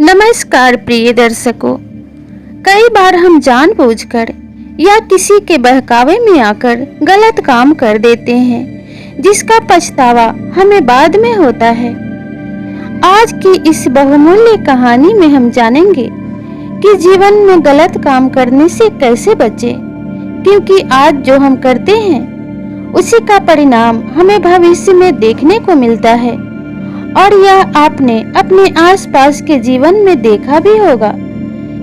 नमस्कार प्रिय दर्शकों। कई बार हम जानबूझकर या किसी के बहकावे में आकर गलत काम कर देते हैं, जिसका पछतावा हमें बाद में होता है। आज की इस बहुमूल्य कहानी में हम जानेंगे कि जीवन में गलत काम करने से कैसे बचें, क्योंकि आज जो हम करते हैं उसी का परिणाम हमें भविष्य में देखने को मिलता है। और यह आपने अपने आसपास के जीवन में देखा भी होगा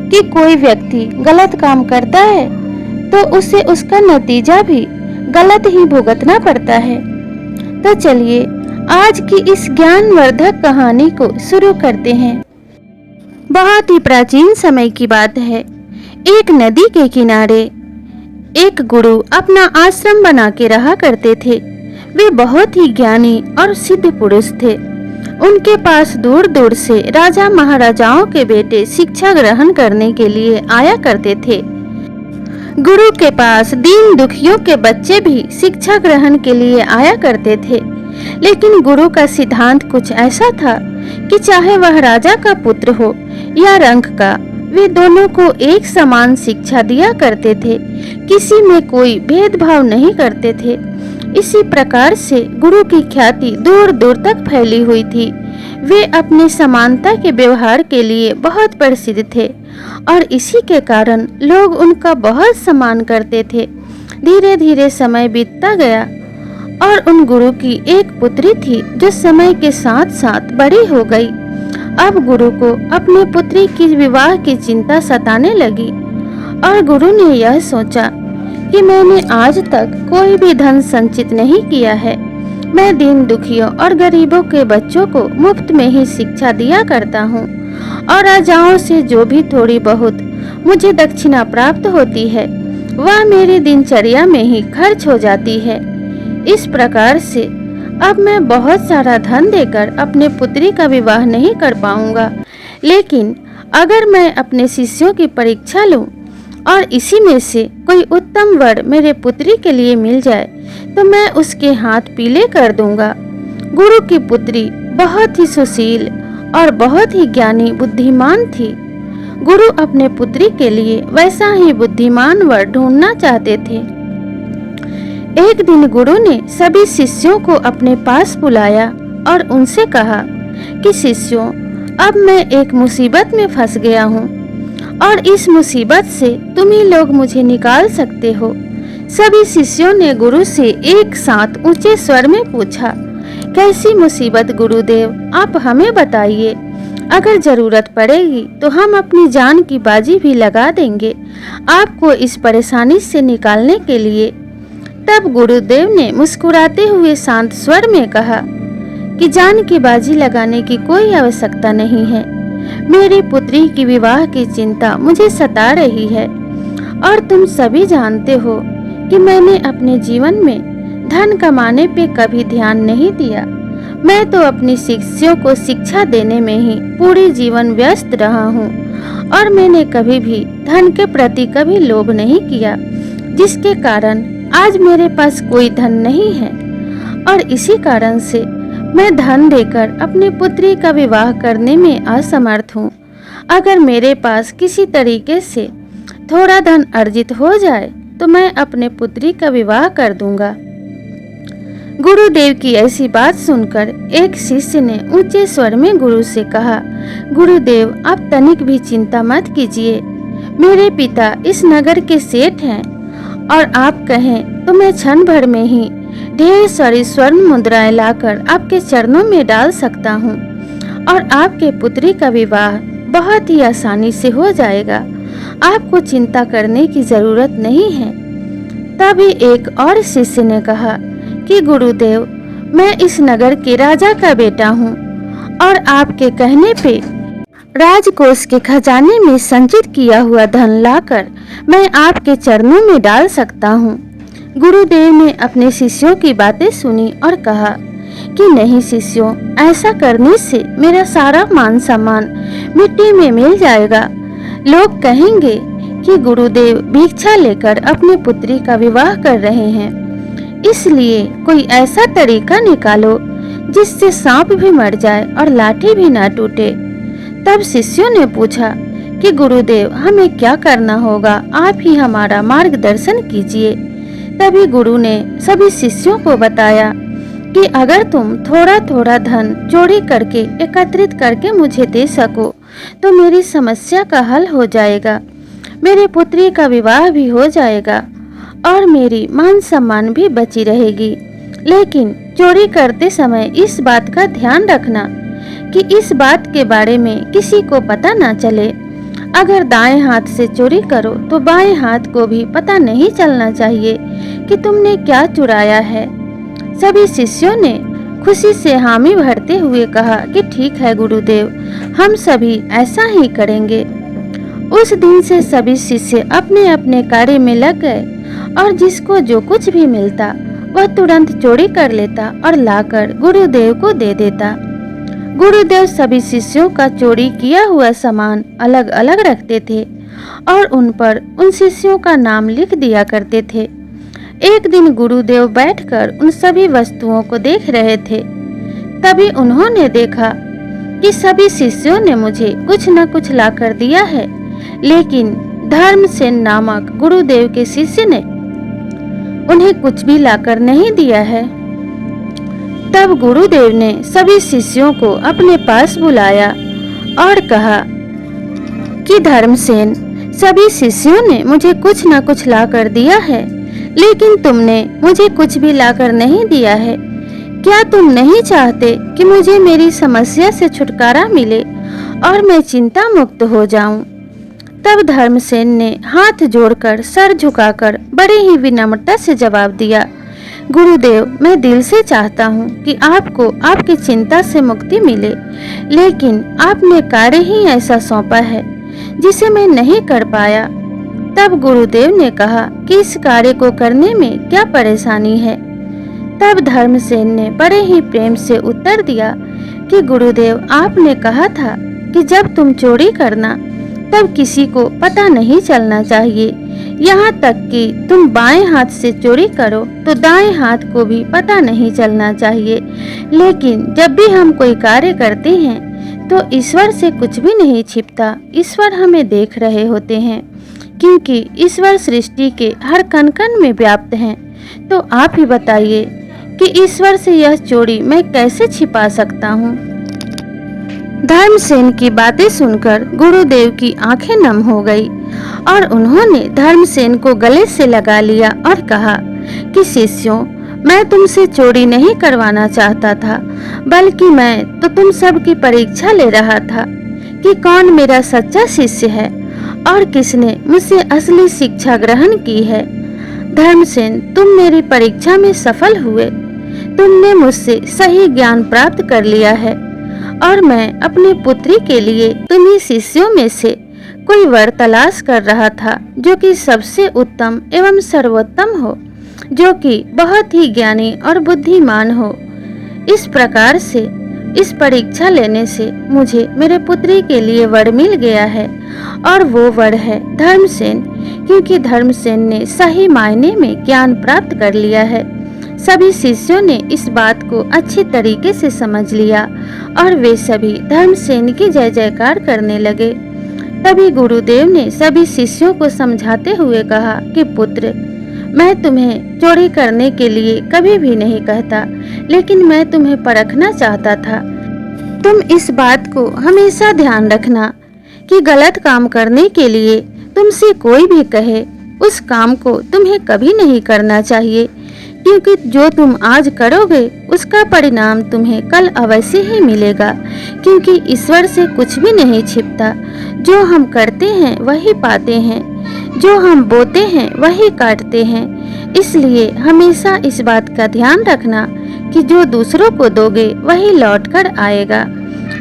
कि कोई व्यक्ति गलत काम करता है तो उसे उसका नतीजा भी गलत ही भुगतना पड़ता है। तो चलिए आज की इस ज्ञानवर्धक कहानी को शुरू करते हैं। बहुत ही प्राचीन समय की बात है। एक नदी के किनारे एक गुरु अपना आश्रम बना के रहा करते थे। वे बहुत ही ज्ञानी और सिद्ध पुरुष थे। उनके पास दूर दूर से राजा महाराजाओं के बेटे शिक्षा ग्रहण करने के लिए आया करते थे। गुरु के पास दीन दुखियों के बच्चे भी शिक्षा ग्रहण के लिए आया करते थे। लेकिन गुरु का सिद्धांत कुछ ऐसा था कि चाहे वह राजा का पुत्र हो या रंक का, वे दोनों को एक समान शिक्षा दिया करते थे। किसी में कोई भेदभाव नहीं करते थे। इसी प्रकार से गुरु की ख्याति दूर दूर तक फैली हुई थी। वे अपने समानता के व्यवहार के लिए बहुत प्रसिद्ध थे और इसी के कारण लोग उनका बहुत सम्मान करते थे। धीरे धीरे समय बीतता गया और उन गुरु की एक पुत्री थी जो समय के साथ साथ बड़ी हो गई। अब गुरु को अपनी पुत्री की विवाह की चिंता सताने लगी और गुरु ने यह सोचा कि मैंने आज तक कोई भी धन संचित नहीं किया है। मैं दीन दुखियों और गरीबों के बच्चों को मुफ्त में ही शिक्षा दिया करता हूँ और राजाओं से जो भी थोड़ी बहुत मुझे दक्षिणा प्राप्त होती है वह मेरी दिनचर्या में ही खर्च हो जाती है। इस प्रकार से अब मैं बहुत सारा धन देकर अपने पुत्री का विवाह नहीं कर पाऊंगा। लेकिन अगर मैं अपने शिष्यों की परीक्षा लूं और इसी में से कोई उत्तम वर मेरे पुत्री के लिए मिल जाए तो मैं उसके हाथ पीले कर दूंगा। गुरु की पुत्री बहुत ही सुशील और बहुत ही ज्ञानी बुद्धिमान थी। गुरु अपने पुत्री के लिए वैसा ही बुद्धिमान वर ढूंढना चाहते थे। एक दिन गुरु ने सभी शिष्यों को अपने पास बुलाया और उनसे कहा कि शिष्यों, अब मैं एक मुसीबत में फंस गया हूँ और इस मुसीबत से तुम ही लोग मुझे निकाल सकते हो। सभी शिष्यों ने गुरु से एक साथ ऊंचे स्वर में पूछा, कैसी मुसीबत गुरुदेव, आप हमें बताइए। अगर जरूरत पड़ेगी तो हम अपनी जान की बाजी भी लगा देंगे आपको इस परेशानी से निकालने के लिए। तब गुरुदेव ने मुस्कुराते हुए शांत स्वर में कहा कि जान की बाजी लगाने की कोई आवश्यकता नहीं है। मेरी पुत्री की विवाह की चिंता मुझे सता रही है और तुम सभी जानते हो कि मैंने अपने जीवन में धन कमाने पे कभी ध्यान नहीं दिया। मैं तो अपनी शिष्यों को शिक्षा देने में ही पूरी जीवन व्यस्त रहा हूँ और मैंने कभी भी धन के प्रति कभी लोभ नहीं किया, जिसके कारण आज मेरे पास कोई धन नहीं है और इसी कारण से मैं धन देकर अपनी पुत्री का विवाह करने में असमर्थ हूँ। अगर मेरे पास किसी तरीके से थोड़ा धन अर्जित हो जाए तो मैं अपने पुत्री का विवाह कर दूंगा। गुरुदेव की ऐसी बात सुनकर एक शिष्य ने ऊंचे स्वर में गुरु से कहा, गुरुदेव, आप तनिक भी चिंता मत कीजिए। मेरे पिता इस नगर के सेठ हैं और आप कहें तो मैं क्षण भर में ही ढेर सारी स्वर्ण मुद्राएं लाकर आपके चरणों में डाल सकता हूँ और आपके पुत्री का विवाह बहुत ही आसानी से हो जाएगा। आपको चिंता करने की जरूरत नहीं है। तभी एक और शिष्य ने कहा कि गुरुदेव, मैं इस नगर के राजा का बेटा हूँ और आपके कहने पे राजकोष के खजाने में संचित किया हुआ धन लाकर मैं आपके चरणों में डाल सकता हूँ। गुरुदेव ने अपने शिष्यों की बातें सुनी और कहा कि नहीं शिष्यों, ऐसा करने से मेरा सारा मान सम्मान मिट्टी में मिल जाएगा। लोग कहेंगे कि गुरुदेव भिक्षा लेकर अपनी पुत्री का विवाह कर रहे हैं। इसलिए कोई ऐसा तरीका निकालो जिससे सांप भी मर जाए और लाठी भी ना टूटे। तब शिष्यों ने पूछा कि गुरुदेव, हमें क्या करना होगा, आप ही हमारा मार्गदर्शन कीजिए। तभी गुरु ने सभी शिष्यों को बताया कि अगर तुम थोड़ा थोड़ा धन चोरी करके एकत्रित करके मुझे दे सको तो मेरी समस्या का हल हो जाएगा, मेरी पुत्री का विवाह भी हो जाएगा और मेरी मान सम्मान भी बची रहेगी। लेकिन चोरी करते समय इस बात का ध्यान रखना कि इस बात के बारे में किसी को पता ना चले। अगर दाएं हाथ से चोरी करो तो बाएं हाथ को भी पता नहीं चलना चाहिए कि तुमने क्या चुराया है। सभी शिष्यों ने खुशी से हामी भरते हुए कहा कि ठीक है गुरुदेव, हम सभी ऐसा ही करेंगे। उस दिन से सभी शिष्य अपने अपने कार्य में लग गए और जिसको जो कुछ भी मिलता वह तुरंत चोरी कर लेता और लाकर गुरुदेव को दे देता। गुरुदेव सभी शिष्यों का चोरी किया हुआ सामान अलग अलग रखते थे और उन पर उन शिष्यों का नाम लिख दिया करते थे। एक दिन गुरुदेव बैठकर उन सभी वस्तुओं को देख रहे थे। तभी उन्होंने देखा कि सभी शिष्यों ने मुझे कुछ न कुछ लाकर दिया है, लेकिन धर्मसेन नामक गुरुदेव के शिष्य ने उन्हें कुछ भी लाकर नहीं दिया है। तब गुरुदेव ने सभी शिष्यों को अपने पास बुलाया और कहा कि धर्मसेन, सभी शिष्यों ने मुझे कुछ न कुछ लाकर दिया है, लेकिन तुमने मुझे कुछ भी लाकर नहीं दिया है। क्या तुम नहीं चाहते कि मुझे मेरी समस्या से छुटकारा मिले और मैं चिंता मुक्त हो जाऊं? तब धर्मसेन ने हाथ जोड़कर सर झुकाकर बड़े ही विनम्रता से जवाब दिया, गुरुदेव, मैं दिल से चाहता हूँ कि आपको आपकी चिंता से मुक्ति मिले, लेकिन आपने कार्य ही ऐसा सौंपा है जिसे मैं नहीं कर पाया। तब गुरुदेव ने कहा कि इस कार्य को करने में क्या परेशानी है। तब धर्मसेन ने बड़े ही प्रेम से उत्तर दिया कि गुरुदेव, आपने कहा था कि जब तुम चोरी करना तब किसी को पता नहीं चलना चाहिए। यहाँ तक कि तुम बाएं हाथ से चोरी करो तो दाएं हाथ को भी पता नहीं चलना चाहिए। लेकिन जब भी हम कोई कार्य करते हैं तो ईश्वर से कुछ भी नहीं छिपता, ईश्वर हमें देख रहे होते हैं, क्योंकि ईश्वर सृष्टि के हर कण कण में व्याप्त हैं। तो आप ही बताइए कि ईश्वर से यह चोरी मैं कैसे छिपा सकता हूँ। धर्मसेन की बातें सुनकर गुरुदेव की आंखें नम हो गई और उन्होंने धर्मसेन को गले से लगा लिया और कहा कि शिष्यों, मैं तुमसे चोरी नहीं करवाना चाहता था, बल्कि मैं तो तुम सब की परीक्षा ले रहा था कि कौन मेरा सच्चा शिष्य है और किसने मुझसे असली शिक्षा ग्रहण की है। धर्मसेन, तुम मेरी परीक्षा में सफल हुए, तुमने मुझसे सही ज्ञान प्राप्त कर लिया है और मैं अपनी पुत्री के लिए तुम्ही शिष्यों में से कोई वर तलाश कर रहा था जो कि सबसे उत्तम एवं सर्वोत्तम हो, जो कि बहुत ही ज्ञानी और बुद्धिमान हो। इस प्रकार से इस परीक्षा लेने से मुझे मेरे पुत्री के लिए वर मिल गया है और वो वर है धर्मसेन, क्योंकि धर्मसेन ने सही मायने में ज्ञान प्राप्त कर लिया है। सभी शिष्यों ने इस बात को अच्छी तरीके से समझ लिया और वे सभी धर्मसेन की जय जयकार करने लगे। तभी गुरुदेव ने सभी शिष्यों को समझाते हुए कहा कि पुत्र, मैं तुम्हें चोरी करने के लिए कभी भी नहीं कहता, लेकिन मैं तुम्हें परखना चाहता था। तुम इस बात को हमेशा ध्यान रखना कि गलत काम करने के लिए तुमसे कोई भी कहे, उस काम को तुम्हें कभी नहीं करना चाहिए, क्योंकि जो तुम आज करोगे उसका परिणाम तुम्हें कल अवश्य ही मिलेगा, क्योंकि ईश्वर से कुछ भी नहीं छिपता। जो हम करते हैं वही पाते हैं, जो हम बोते हैं वही काटते हैं। इसलिए हमेशा इस बात का ध्यान रखना कि जो दूसरों को दोगे वही लौट कर आएगा।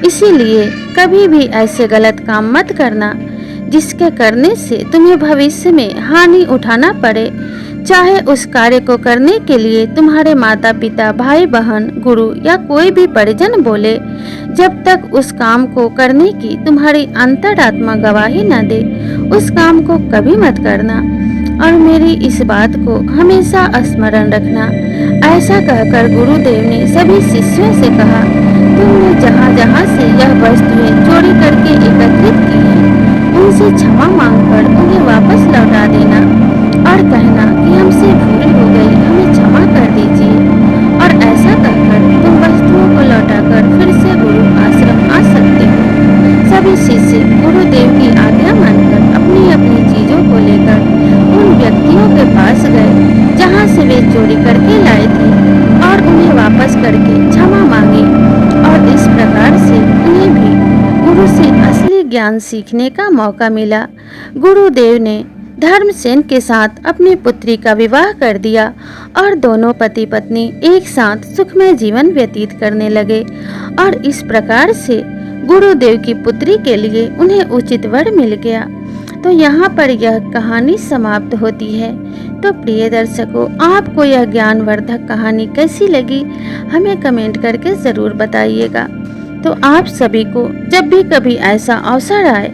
इसीलिए कभी भी ऐसे गलत काम मत करना जिसके करने से तुम्हें भविष्य में हानि उठाना पड़े। चाहे उस कार्य को करने के लिए तुम्हारे माता पिता, भाई बहन, गुरु या कोई भी परिजन बोले, जब तक उस काम को करने की तुम्हारी अंतरात्मा गवाही न दे, उस काम को कभी मत करना। और मेरी इस बात को हमेशा स्मरण रखना। ऐसा कहकर गुरुदेव ने सभी शिष्यों से कहा कि तुमने जहाँ जहाँ से यह वस्तुएं चोरी करके एकत्रित की हैं, उनसे क्षमा मांगकर उन्हें वापस लौटा देना और कहना कि हमसे भूल हो गई, हमें क्षमा कर दीजिए। और ऐसा कहकर तुम वस्तुओं को लौटाकर फिर से गुरु आश्रम आ सकते हो। सभी शिष्य गुरुदेव की आज्ञा मानकर अपनी अपनी चीजों को लेकर उन व्यक्तियों के पास गए जहाँ से वे चोरी करके लाए थे और उन्हें वापस करके क्षमा मांगी। और इस प्रकार से उन्हें भी गुरु से असली ज्ञान सीखने का मौका मिला। गुरुदेव ने धर्मसेन के साथ अपनी पुत्री का विवाह कर दिया और दोनों पति पत्नी एक साथ सुखमय जीवन व्यतीत करने लगे। और इस प्रकार से गुरुदेव की पुत्री के लिए उन्हें उचित वर मिल गया। तो यहाँ पर यह कहानी समाप्त होती है। तो प्रिय दर्शकों, आपको यह ज्ञानवर्धक कहानी कैसी लगी, हमें कमेंट करके ज़रूर बताइएगा। तो आप सभी को जब भी कभी ऐसा अवसर आए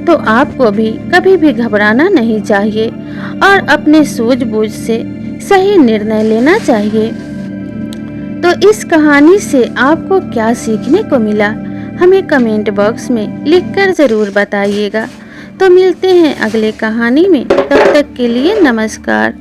तो आपको भी कभी भी घबराना नहीं चाहिए और अपने सूझबूझ से सही निर्णय लेना चाहिए। तो इस कहानी से आपको क्या सीखने को मिला, हमें कमेंट बॉक्स में लिखकर ज़रूर बताइएगा। तो मिलते हैं अगले कहानी में, तब तक के लिए नमस्कार।